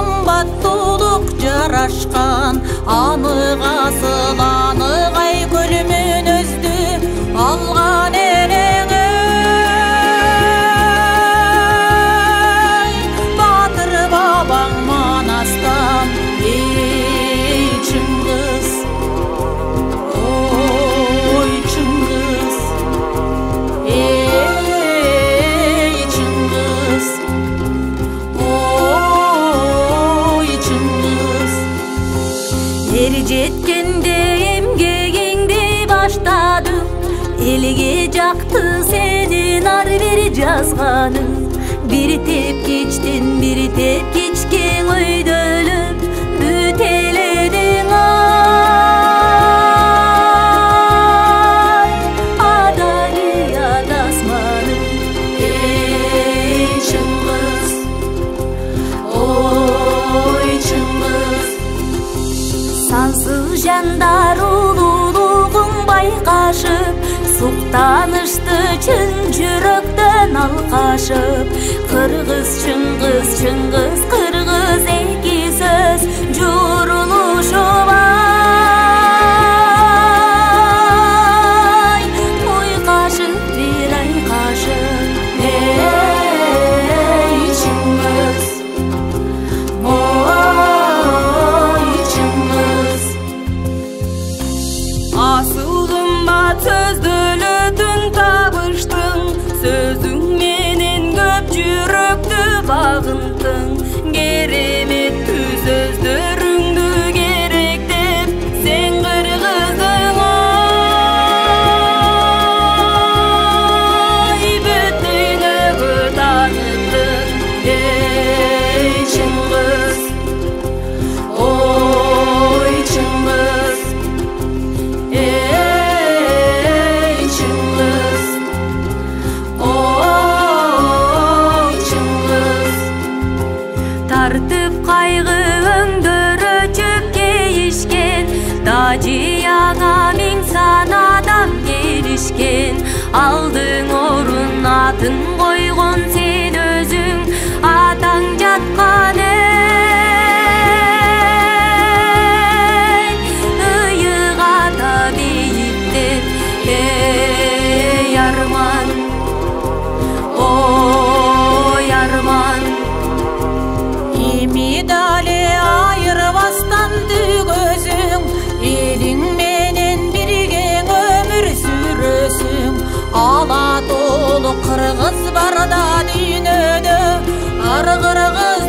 кымбаттуулук жарашкан, аныкасыл аныкай көлүмүн өздү алган элең батыр бабаң Манастан. Эй Чыңгыз, ой Чыңгыз, эй Чыңгыз, ой Чыңгыз. Эр жеткенде эмгегиңди баштадың, элге жакты сенин ар бери жазганың. Бир тепкичтен бир тепкичке көйдөлүп бүт эледиң ай, адали адасманың. Эй Чыңгыз, ой Чыңгыз. Сансыз жандар улуулугуң байкашып, суктанышты чын жүрөктөн алкашып. Кыргыз Чыңгыз, Чыңгыз Кыргыз эки сөз журулушуп ай, уйкашып бир айкашып. Эй Чыңгыз, ой Чыңгыз. Асыл кымбат сөздөлөтүн табыштың, сөзүң менен көп жүрөктү багынтың. Кереметтүү сөздөрүңдү керектеп сен кыргыздың ай, бүт дүйнөгө таныттың. Эй Чыңгыз, ой Чыңгыз, эй Чыңгыз, ой Чыңгыз. Тартып кайгы өңдөрү чөпкө ишкен, дажияңа миң сан адам келишкен. Алдың орун атын койгон сен өзүң, атаң жаткан ыйыгата бийиктеп. Эй арман, ой арман. Эми дали айырбастан түгөсүң, элиң менен бирге өмүр сүрөсүң. Ала толук кыргыз барда дүйнөдө, ар кыргыз